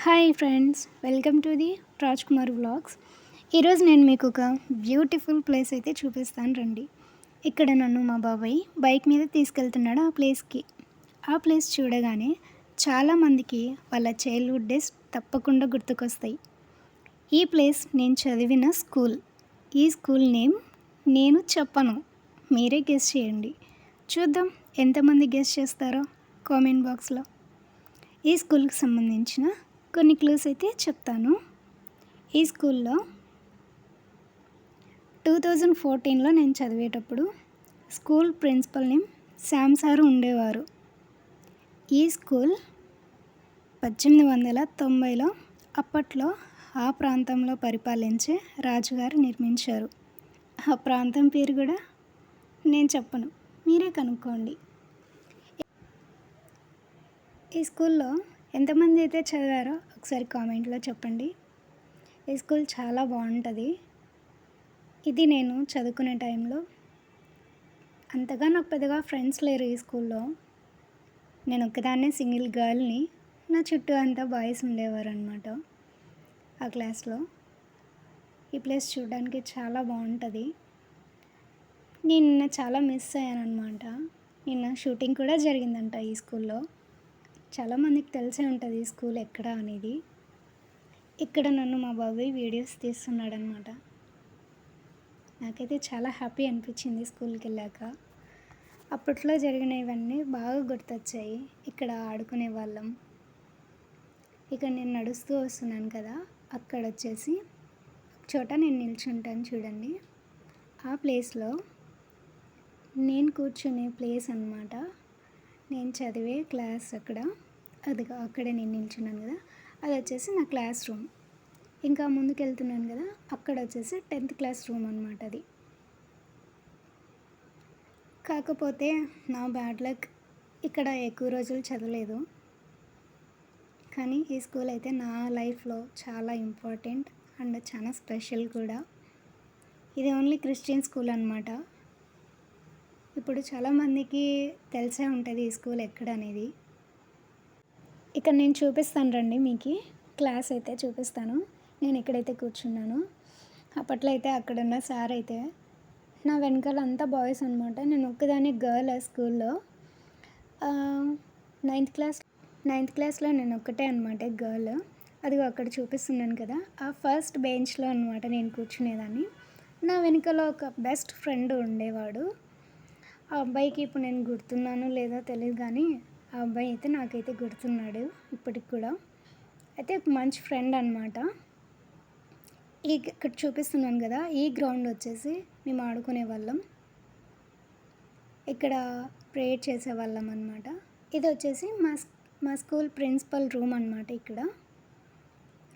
Hi friends, welcome to the Raj Kumar vlogs. ఈరోజు నేను మీకు ఒక బ్యూటిఫుల్ ప్లేస్ అయితే చూపిస్తాను రండి. ఇక్కడ నన్ను మా బాబాయ్ బైక్ మీద తీసుకెళ్తున్నాడు ఆ ప్లేస్కి. ఆ ప్లేస్ చూడగానే చాలామందికి వాళ్ళ చైల్డ్హుడ్ డేస్ తప్పకుండా గుర్తుకొస్తాయి. ఈ ప్లేస్ నేను చదివిన స్కూల్. ఈ స్కూల్ నేమ్ నేను చెప్పను, మీరే గెస్ చేయండి. చూద్దాం ఎంతమంది గెస్ చేస్తారో కామెంట్ బాక్స్లో. ఈ స్కూల్కి సంబంధించిన కొన్ని క్లూస్ అయితే చెప్తాను. ఈ స్కూల్లో 2014లో నేను చదివేటప్పుడు school principal name Sam sir ఉండేవారు. ఈ స్కూల్ 1890లో అప్పట్లో ఆ ప్రాంతంలో పరిపాలించే రాజుగారు నిర్మించారు. ఆ ప్రాంతం పేరు కూడా నేను చెప్పను, మీరే కనుక్కోండి. ఈ స్కూల్లో ఎంతమంది అయితే చదివారో ఒకసారి కామెంట్లో చెప్పండి. ఈ స్కూల్ చాలా బాగుంటుంది. ఇది నేను చదువుకునే టైంలో అంతగా నాకు పెద్దగా ఫ్రెండ్స్ లేరు ఈ స్కూల్లో. నేను ఒక్కదాన్నే సింగిల్ గర్ల్ని, నా చుట్టూ అంతా బాయ్స్ ఉండేవారు అనమాట ఆ క్లాస్లో. ఈ ప్లేస్ చూడడానికి చాలా బాగుంటుంది. నేను నిన్న చాలా మిస్ అయ్యాను అనమాట. నిన్న షూటింగ్ కూడా జరిగిందంట ఈ స్కూల్లో. చాలామందికి తెలిసే ఉంటుంది ఈ స్కూల్ ఎక్కడ అనేది. ఇక్కడ నన్ను మా బాబాయ్ వీడియోస్ తీస్తున్నాడు అనమాట. నాకైతే చాలా హ్యాపీ అనిపించింది స్కూల్కి వెళ్ళాక. అప్పట్లో జరిగినవన్నీ బాగా గుర్తొచ్చాయి. ఇక్కడ ఆడుకునే వాళ్ళం. ఇక నేను నడుస్తూ వస్తున్నాను కదా, అక్కడ వచ్చేసి చోట నేను నిల్చుంటాను చూడండి. ఆ ప్లేస్లో నేను కూర్చునే ప్లేస్ అనమాట. నేను చదివే క్లాస్ అక్కడే నేను నిల్చున్నాను కదా, అది వచ్చేసి నా క్లాస్ రూమ్. ఇంకా ముందుకు వెళ్తున్నాను కదా, అక్కడ వచ్చేసి 10th క్లాస్ రూమ్ అనమాట అది. కాకపోతే నా బ్యాడ్ లక్, ఇక్కడ ఎక్కువ రోజులు చదవలేదు. కానీ ఈ స్కూల్ అయితే నా లైఫ్లో చాలా ఇంపార్టెంట్ అండ్ చాలా స్పెషల్ కూడా. ఇది ఓన్లీ క్రిస్టియన్ స్కూల్ అనమాట. ఇప్పుడు చాలామందికి తెలిసే ఉంటుంది ఈ స్కూల్ ఎక్కడ అనేది. ఇక్కడ నేను చూపిస్తాను రండి, మీకు క్లాస్ అయితే చూపిస్తాను. నేను ఎక్కడైతే కూర్చున్నానో అప్పట్లో అయితే అక్కడున్న సార్ అయితే నా వెనకాల అంతా బాయ్స్ అనమాట. నేను ఒక్కదాన్ని గర్ల్ ఆ స్కూల్లో. 9th క్లాస్లో నేను ఒక్కటే అనమాట గర్ల్. అదిగో అక్కడ చూపిస్తున్నాను కదా, ఆ ఫస్ట్ బెంచ్లో అనమాట నేను కూర్చునేదాన్ని. నా వెనకాల ఒక బెస్ట్ ఫ్రెండ్ ఉండేవాడు. ఆ అబ్బాయికి ఇప్పుడు నేను గుర్తున్నానో లేదో తెలియదు, కానీ ఆ అబ్బాయి అయితే నాకైతే గుర్తున్నాడు ఇప్పటికి కూడా. అయితే ఒక మంచి ఫ్రెండ్ అనమాట. ఇక్కడ చూపిస్తున్నాను కదా, ఈ గ్రౌండ్ వచ్చేసి మేము ఆడుకునే వాళ్ళం. ఇక్కడ ప్రేయర్ చేసేవాళ్ళం అనమాట. ఇది వచ్చేసి మా స్కూల్ ప్రిన్సిపల్ రూమ్ అనమాట. ఇక్కడ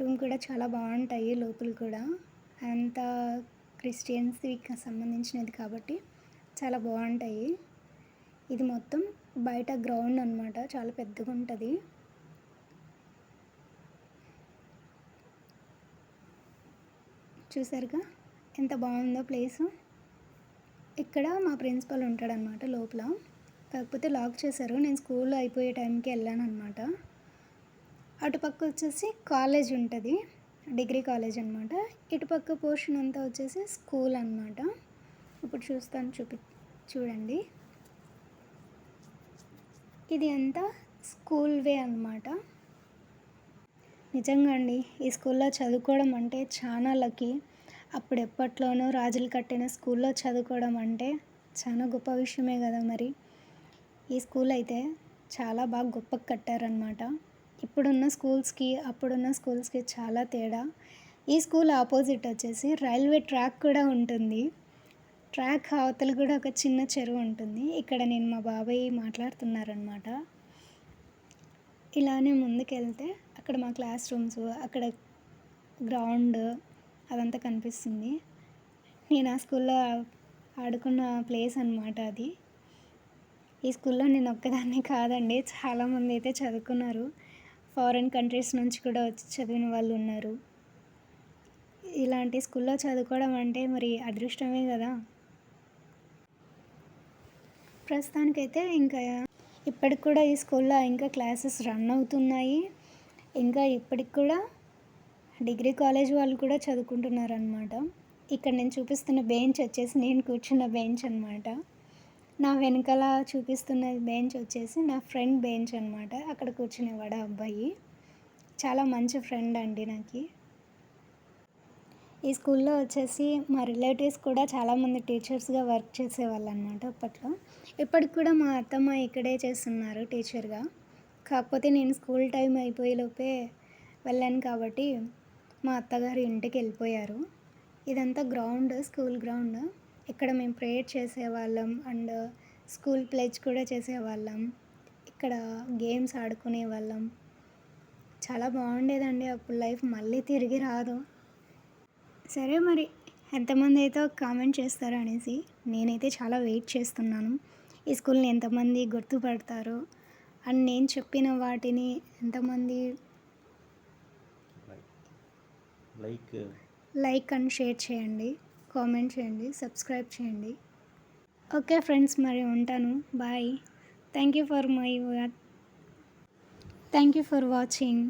రూమ్ కూడా చాలా బాగుంటాయి లోపల కూడా. అంతా క్రిస్టియన్స్కి సంబంధించినది కాబట్టి చాలా బాగుంటాయి. ఇది మొత్తం బయట గ్రౌండ్ అనమాట, చాలా పెద్దగా ఉంటుంది. చూసారుగా ఎంత బాగుందో ప్లేసు. ఇక్కడ మా ప్రిన్సిపల్ ఉంటాడనమాట లోపల. కాకపోతే లాక్ చేశారు. నేను స్కూల్ అయిపోయే టైంకి వెళ్ళాను అనమాట. అటుపక్క వచ్చేసి కాలేజ్ ఉంటుంది, డిగ్రీ కాలేజ్ అనమాట. ఇటుపక్క పోర్షన్ అంతా వచ్చేసి స్కూల్ అనమాట. ఇప్పుడు చూస్తాను, చూడండి. ఇది అంతా స్కూల్ వే అనమాట. నిజంగా అండి, ఈ స్కూల్లో చదువుకోవడం అంటే చాలా లక్కీ. అప్పుడు ఎప్పట్లోనూ రాజులు కట్టిన స్కూల్లో చదువుకోవడం అంటే చాలా గొప్ప విషయమే కదా మరి. ఈ స్కూల్ అయితే చాలా బాగా గొప్పగా కట్టారనమాట. ఇప్పుడున్న స్కూల్స్కి అప్పుడున్న స్కూల్స్కి చాలా తేడా. ఈ స్కూల్ ఆపోజిట్ వచ్చేసి రైల్వే ట్రాక్ కూడా ఉంటుంది. ట్రాక్ అవతల కూడా ఒక చిన్న చెరువు ఉంటుంది. ఇక్కడ నేను మా బాబాయ్ మాట్లాడుతున్నారనమాట. ఇలానే ముందుకెళ్తే అక్కడ మా క్లాస్ రూమ్స్, అక్కడ గ్రౌండ్ అదంతా కనిపిస్తుంది. నేను ఆ స్కూల్లో ఆడుకున్న ప్లేస్ అనమాట అది. ఈ స్కూల్లో నేను ఒక్కదాన్నే కాదండి, చాలామంది అయితే చదువుకున్నారు. ఫారిన్ కంట్రీస్ నుంచి కూడా వచ్చి చదివిన వాళ్ళు ఉన్నారు. ఇలాంటి స్కూల్లో చదువుకోవడం అంటే మరి అదృష్టమే కదా. ప్రస్తుతానికైతే ఇంకా ఇప్పటికి కూడా ఈ స్కూల్లో ఇంకా క్లాసెస్ రన్ అవుతున్నాయి. ఇంకా ఇప్పటికి కూడా డిగ్రీ కాలేజ్ వాళ్ళు కూడా చదువుకుంటున్నారనమాట. ఇక్కడ నేను చూపిస్తున్న బెంచ్ వచ్చేసి నేను కూర్చున్న బెంచ్ అనమాట. నా వెనకాల చూపిస్తున్న బెంచ్ వచ్చేసి నా ఫ్రెండ్ బెంచ్ అనమాట. అక్కడ కూర్చునేవాడు ఆ అబ్బాయి. చాలా మంచి ఫ్రెండ్ అండి నాకి. ఈ స్కూల్లో వచ్చేసి మా రిలేటివ్స్ కూడా చాలామంది టీచర్స్‌గా వర్క్ చేసేవాళ్ళనమాట అప్పట్లో. ఇప్పటికి కూడా మా అత్తమ్మ ఇక్కడే చేస్తున్నారు టీచర్‌గా. కాకపోతే నేను స్కూల్ టైం అయిపోయేలోపే వెళ్ళాను కాబట్టి మా అత్తగారు ఇంటికెళ్ళిపోయారు. ఇదంతా గ్రౌండ్, స్కూల్ గ్రౌండ్. ఇక్కడ మేము ప్రేయర్ చేసేవాళ్ళం అండ్ స్కూల్ ప్లెజ్ కూడా చేసేవాళ్ళం. ఇక్కడ గేమ్స్ ఆడుకునేవాళ్ళం. చాలా బాగుండేదండి అప్పుడు లైఫ్ మళ్ళీ తిరిగి రాదు. సరే మరి ఎంతమంది అయితే కామెంట్ చేస్తారో అనేసి నేనైతే చాలా వెయిట్ చేస్తున్నాను. ఈ స్కూల్ని ఎంతమంది గుర్తుపడతారో అండ్ నేను చెప్పిన వాటిని ఎంతమంది లైక్ అండ్ షేర్ చేయండి, కామెంట్ చేయండి, సబ్స్క్రైబ్ చేయండి. ఓకే ఫ్రెండ్స్, మరి ఉంటాను. Bye. Thank you for watching.